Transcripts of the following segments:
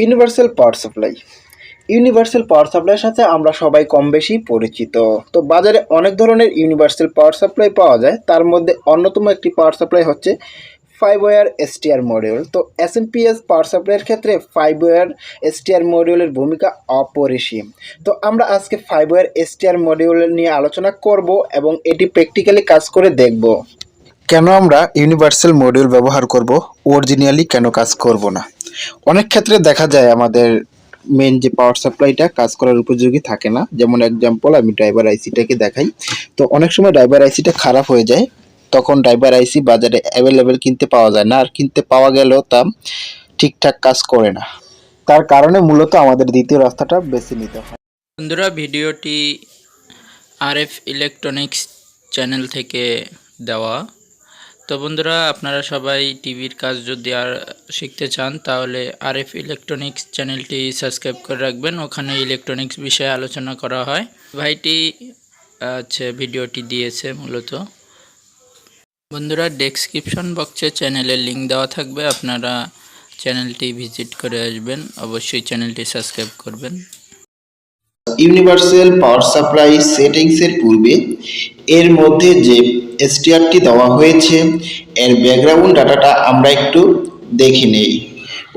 Universal power supply. Universal পাওয়ার সাপ্লাইয়ের সাথে আমরা সবাই কম বেশি পরিচিত। তো বাজারে অনেক ধরনের ইউনিভার্সাল পাওয়ার সাপ্লাই পাওয়া যায়, তার মধ্যে অন্যতম একটি পাওয়ার সাপ্লাই হচ্ছে 5 ওয়্যার এসটিআর মডিউল। তো এসএমপিএস পাওয়ার সাপ্লাইয়ের ক্ষেত্রে 5 ওয়্যার এসটিআর মডিউলের ভূমিকা অপরিসীম। তো আমরা আজকে 5 ওয়্যার এসটিআর মডিউল নিয়ে আলোচনা করব এবং এটি প্র্যাকটিক্যালি কাজ করে দেখব। কেন আমরা ইউনিভার্সাল মডিউল ব্যবহার করব, অরিজিনালি কেন কাজ করব না। অনেক ক্ষেত্রে দেখা যায় আমাদের মেন যে পাওয়ার সাপ্লাইটা কাজ করার উপযোগী থাকে না। যেমন এক্সাম্পল আমি ড্রাইভার আইসিটাকে দেখাই। তো অনেক সময় ড্রাইভার আইসিটা খারাপ হয়ে যায়, তখন ড্রাইভার আইসি বাজারে অ্যাভেলেবেল কিনতে পাওয়া যায় না, আর কিনতে পাওয়া গেলেও তা ঠিকঠাক কাজ করে না। তার কারণে মূলত আমাদের দ্বিতীয় রাস্তাটা বেছে নিতে হয়। বন্ধুরা, ভিডিওটি আরএফ ইলেকট্রনিক্স চ্যানেল থেকে দেওয়া। তো বন্ধুরা, আপনারা সবাই টিভির কাজ যদি আর শিখতে চান তাহলে আরএফ ইলেকট্রনিক্স চ্যানেলটি সাবস্ক্রাইব করে রাখবেন। ওখানে ইলেকট্রনিক্স বিষয়ে আলোচনা করা হয়। ভাইটি ভিডিওটি দিয়েছে মূলত। বন্ধুরা, ডেসক্রিপশন বক্সে চ্যানেলের লিঙ্ক দেওয়া থাকবে, আপনারা চ্যানেলটি ভিজিট করে আসবেন। অবশ্যই চ্যানেলটি সাবস্ক্রাইব করবেন। ইউনিভার্সাল পাওয়ার সাপ্লাই সেটিংসের পূর্বে এর মধ্যে যে এসটিআরটি দেওয়া হয়েছে এর ব্যাকগ্রাউন্ড ডাটাটা আমরা একটু দেখে নেই।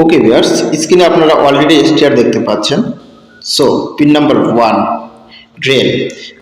ওকে ভিউয়ার্স, স্ক্রিনে আপনারা অলরেডি এসটিআর দেখতে পাচ্ছেন। So pin number 1, drain.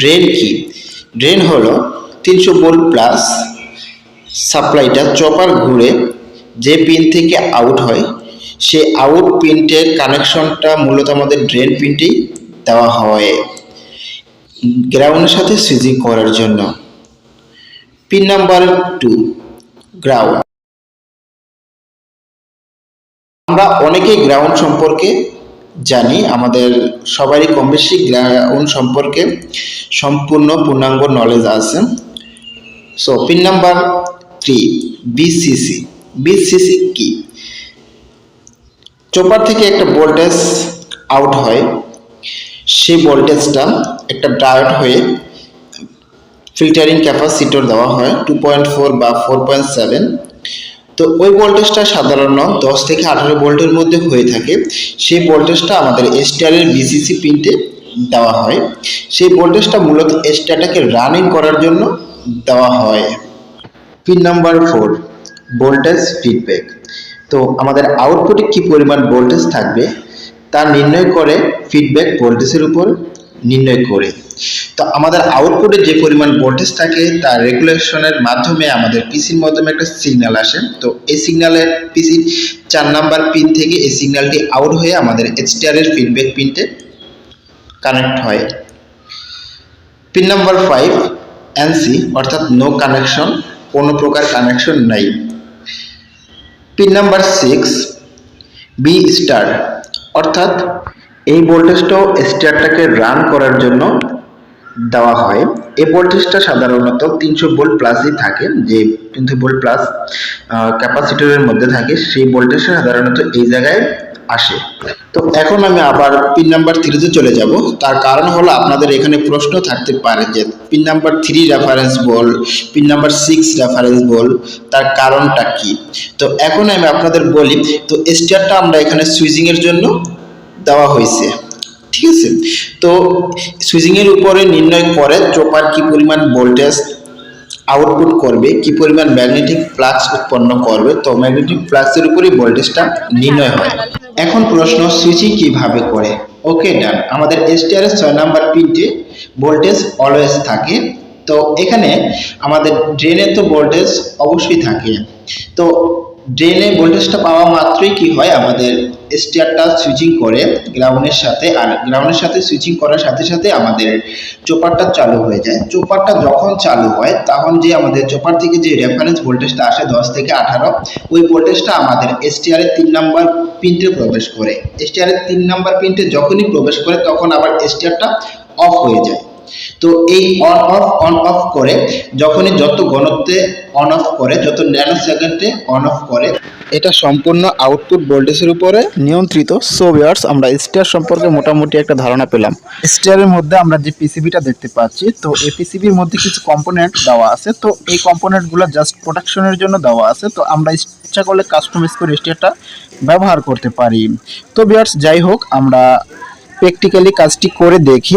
Drain কি? ড্রেন হলো 300 ভোল্ট প্লাস সাপ্লাইটা চপার ঘুরে যে পিন থেকে আউট হয়, সে আউট পিনটের কানেকশনটা মূলত আমাদের ড্রেন পিনটেই দেওয়া হয় গ্রাউন্ডের সাথে সুইচিং করার জন্য। Pin number 2, ground. আমরা অনেকেই গ্রাউন্ড সম্পর্কে জানি, আমাদের সবারই কম বেশি গ্রাউন্ড সম্পর্কে সম্পূর্ণ পূর্ণাঙ্গ নলেজ আছে। So pin number 3, BCC. BCC কি? চপার থেকে একটা ভোল্টেজ আউট হয়, সেই ভোল্টেজটা একটা ডায়োড হয়ে ফিল্টারিং ক্যাপাসিটর দেওয়া হয় 2.4 বা 4.7। তো ওই ভোল্টেজটা সাধারণত 10 থেকে 18 ভোল্টের মধ্যে হয়ে থাকে। সেই ভোল্টেজটা আমাদের এসটিআরের বিসিসি পিনটে দেওয়া হয়। সেই ভোল্টেজটা মূলত এসটিআরটাকে রানিং করার জন্য দেওয়া হয়। Pin number 4, voltage feedback. তো আমাদের আউটপুটে কি পরিমাণ ভোল্টেজ থাকবে তা নির্ণয় করে ফিডব্যাক ভোল্টেজের উপর নির্ণয় করে। তো আমাদের আউটপুটে যে পরিমাণ ভোল্টেজ থাকে তার রেগুলেশনের মাধ্যমে আমাদের পিসির মাধ্যমে একটা সিগন্যাল আসে। তো এই সিগন্যালের পিসির 4 নাম্বার পিন থেকে এই সিগন্যালটি আউট হয়ে আমাদের এইচটিআর এর ফিডব্যাক পিনতে কানেক্ট হয়। পিন নাম্বার 5, এনসি, অর্থাৎ নো কানেকশন, কোনো প্রকার কানেকশন নাই। পিন নাম্বার 6, বি স্টার, অর্থাৎ এই ভোল্টেজটাও স্টারটাকে রান করার জন্য দেওয়া হয়। এই ভোল্টেজটা সাধারণত 300 ভোল্ট প্লাসই থাকে, যে 300 ভোল্ট প্লাস ক্যাপাসিটরের মধ্যে থাকে, সেই ভোল্টেজটা সাধারণত এই জায়গায় আসে। তো এখন আমি আবার পিন নাম্বার 3 চলে যাব। তার কারণ হলো আপনাদের এখানে প্রশ্ন থাকতে পারে যে পিন নাম্বার 3 রেফারেন্স বল, পিন নাম্বার 6 রেফারেন্স বল, তার কারণটা কি। তো এখন আমি আপনাদের বলি, তো স্টারটা আমরা এখানে সুইচিং এর জন্য দেওয়া হয়েছে, ঠিক আছে। তো সুইচিং এর উপরে নির্ণয় করে চপার কি পরিমাণ ভোল্টেজ আউটপুট করবে, কি পরিমাণ ম্যাগনেটিক ফ্লাক্স উৎপন্ন করবে, তো ম্যাগনেটিক ফ্লাক্সের উপরই ভোল্টেজটা নির্ণয় হয়। এখন প্রশ্ন, সুইচিং কিভাবে করে। ওকে ডান। আমাদের এসটিআর এর 6 নাম্বার পিনটে ভোল্টেজ অলওয়েজ থাকে। তো এখানে আমাদের ড্রেনে তো ভোল্টেজ অবশ্যই থাকে। তো ড্রেনে ভোল্টেজটা পাওয়া মাত্রই কি হয়, আমাদের এসটিআরটা সুইচিং করে গ্রাউন্ডের সাথে, আর গ্রাউন্ডের সাথে সুইচিং করার সাথে সাথে আমাদের চপারটা চালু হয়ে যায়। চপারটা যখন চালু হয় তখন যে আমাদের চপার থেকে যে রেফারেন্স ভোল্টেজটা আসে 10 থেকে 18, ওই ভোল্টেজটা আমাদের এসটিআর এর 3 নাম্বার পিনটে প্রবেশ করে। এসটিআর এর 3 নাম্বার পিনটে যখনই প্রবেশ করে তখন আবার এসটিআরটা অফ হয়ে যায়। তো এই অন অফ করে যখনই যত ঘনত্বে অন অফ করে, যত ন্যানো সেকেন্ডে অন অফ করে, এটা সম্পূর্ণ আউটপুট ভোল্টেজের উপরে নিয়ন্ত্রিত। সো ভিউয়ার্স, আমরা স্টার সম্পর্কে মোটামুটি একটা ধারণা পেলাম। স্টারের মধ্যে আমরা যে পিসিবিটা দেখতে পাচ্ছি, তো এই পিসিবির মধ্যে কিছু কম্পোনেন্ট দেওয়া আছে। তো এই কম্পোনেন্টগুলো জাস্ট প্রোটেকশনের জন্য দেওয়া আছে। তো আমরা ইচ্ছা করলে কাস্টমাইজ করে স্টারটা ব্যবহার করতে পারি। তো ভিউয়ার্স, যাই হোক, আমরা প্র্যাকটিক্যালি কাজটি করে দেখি।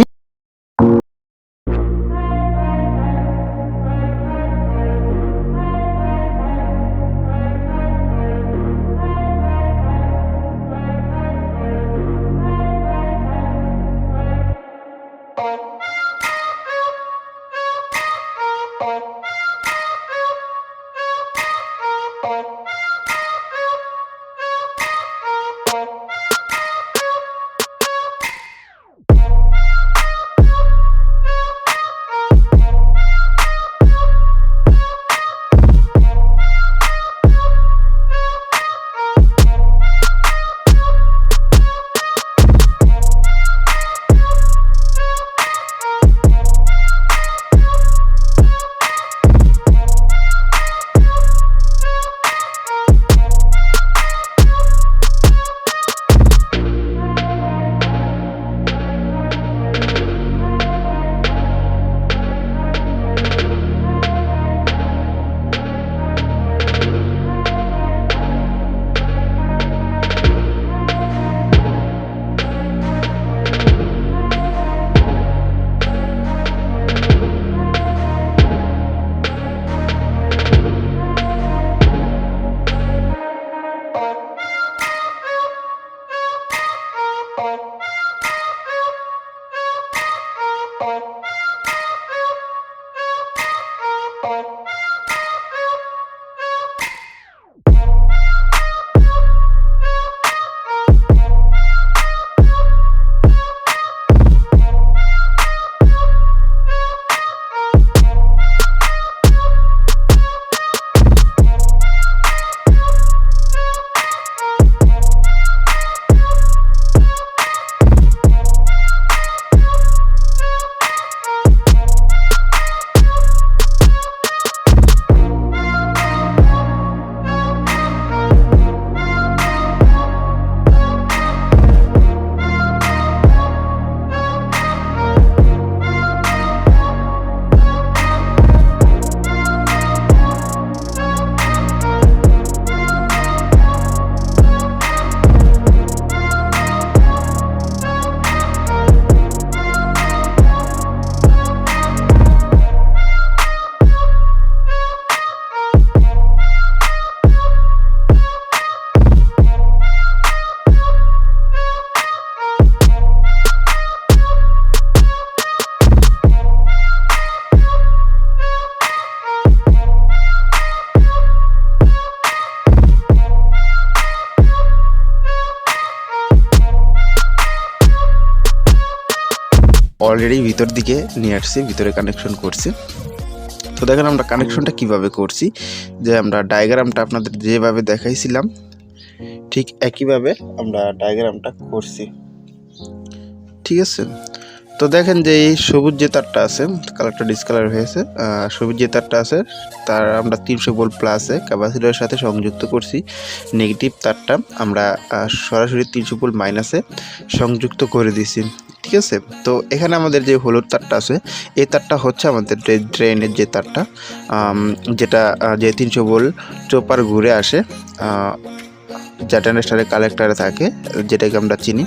অলরেডি ভিতর দিকে নিয়ে আসছি, ভিতরে কানেকশন করছি। তো দেখেন আমরা কানেকশনটা কিভাবে করছি, যে আমরা ডায়াগ্রামটা আপনাদের যেভাবে দেখাইছিলাম ঠিক একইভাবে আমরা ডায়াগ্রামটা করছি, ঠিক আছে। তো দেখেন যে এই সবুজ যে তারটা আছে, কালারটা ডিসকালার হয়েছে, সবুজ যে তারটা আছে তার আমরা 300 ভোল্ট প্লাসে ক্যাপাসিটরের সাথে সংযুক্ত করছি। নেগেটিভ তারটা আমরা সরাসরি 300 ভোল্ট মাইনাসে সংযুক্ত করে দিছি, ঠিক আছে। তো এখানে আমাদের যে হলুদ তারটা আছে, এই তারটা হচ্ছে আমাদের ড্রেনের যে তারটা, যেটা যে 300 ভোল্ট চোপার ঘুরে আসে, যা ট্রানজিস্টরের কালেক্টরে থাকে, যেটাকে আমরা চিনি।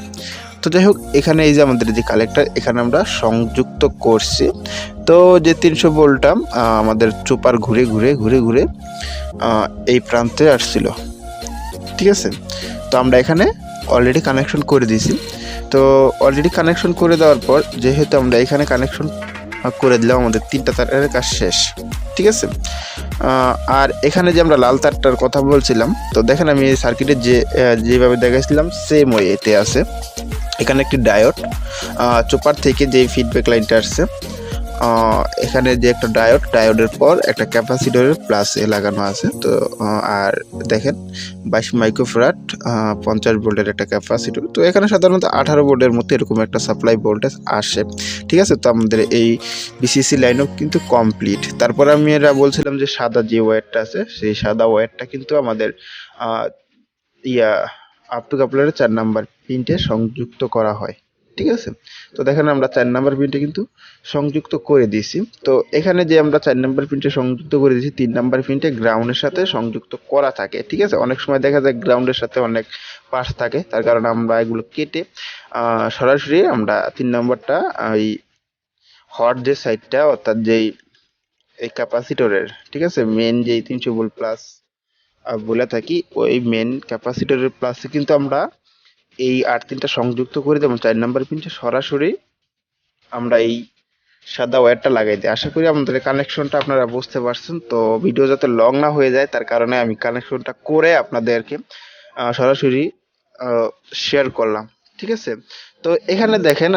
তো যাই হোক, এখানে এই যে আমাদের যে কালেক্টর, এখানে আমরা সংযুক্ত করছি। তো যে 300 ভোল্টটা আমাদের চোপার ঘুরে ঘুরে ঘুরে ঘুরে এই প্রান্তে আসছিল, ঠিক আছে। তো আমরা এখানে অলরেডি কানেকশন করে দিয়েছি। তো অলরেডি কানেকশন করে দেওয়ার পর যেহেতু আমরা এখানে কানেকশন করে দিলাম, আমাদের 3টা তারের কাজ শেষ, ঠিক আছে। আর এখানে যে আমরা লাল তারটার কথা বলছিলাম, তো দেখেন আমি এই সার্কিটের যেভাবে দেখাইছিলাম সেম ওয়েতে আছে। এখানে একটি ডায়োড, চোপার থেকে যে ফিডব্যাক লাইনটা আসছে এখানে যে একটা ডায়োডের পর একটা ক্যাপাসিটরের প্লাস এ লাগানো আছে। তো আর দেখেন 22 মাইক্রোফ্যারাড 50 ভোল্টের একটা ক্যাপাসিটর। তো এখানে সাধারণত 18 ভোল্টের মতো এরকম একটা সাপ্লাই ভোল্টেজ আসে। ঠিক আছে, তো আমাদের এই বিসিসি লাইনও কিন্তু কমপ্লিট। তারপর আমি এরা বলছিলাম যে সাদা যে ওয়্যারটা আছে সেই সাদা ওয়্যারটা কিন্তু আমাদের আহ, ইয়া আপ টু কাপলারের 4 নাম্বার পিনটে সংযুক্ত করা হয়। ঠিক আছে, তো দেখেন আমরা 4 নাম্বার পিনটা কিন্তু সংযুক্ত করে দিয়েছি। তো এখানে যে আমরা 4 নাম্বার পিনটা সংযুক্ত করে দিয়েছি, 3 নাম্বার পিনটা গ্রাউন্ডের সাথে সংযুক্ত করা থাকে। ঠিক আছে, অনেক সময় দেখা যায় গ্রাউন্ডের সাথে অনেক পার্টস থাকে, তার কারণে আমরা এগুলো কেটে সরাসরি আমরা 3 নাম্বারটা এই হট যে সাইডটা অর্থাৎ যেই এই ক্যাপাসিটরের, ঠিক আছে, মেন যেই 300 ভোল্ট প্লাস বলে থাকি, ওই মেন ক্যাপাসিটরের প্লাসে কিন্তু আমরা এই আর্থিংটা সংযুক্ত করে দেবো। 4 নাম্বার পিনটা সরাসরি আমরা এই সাদা ওয়্যারটা লাগাই দিই। আশা করি আমাদের কানেকশনটা আপনারা বুঝতে পারছেন। তো ভিডিও যাতে লং না হয়ে যায় তার কারণে আমি কানেকশনটা করে আপনাদেরকে সরাসরি শেয়ার করলাম। ঠিক আছে, তো এখানে দেখেন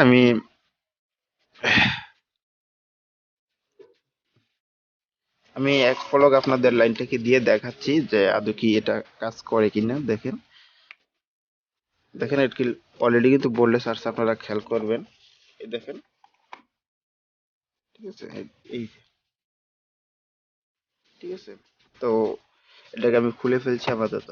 আমি এক পলক আপনাদের লাইনটাকে দিয়ে দেখাচ্ছি যে আদৌ কি এটা কাজ করে কিনা। দেখেন দেখেন এটি অলরেডি কিন্তু বোল্ডে সার্চ আপনারা খেয়াল করবেন। এই দেখেন, ঠিক আছে, এই ঠিক আছে, তো এটাকে আমি খুলে ফেলছি আপাতত।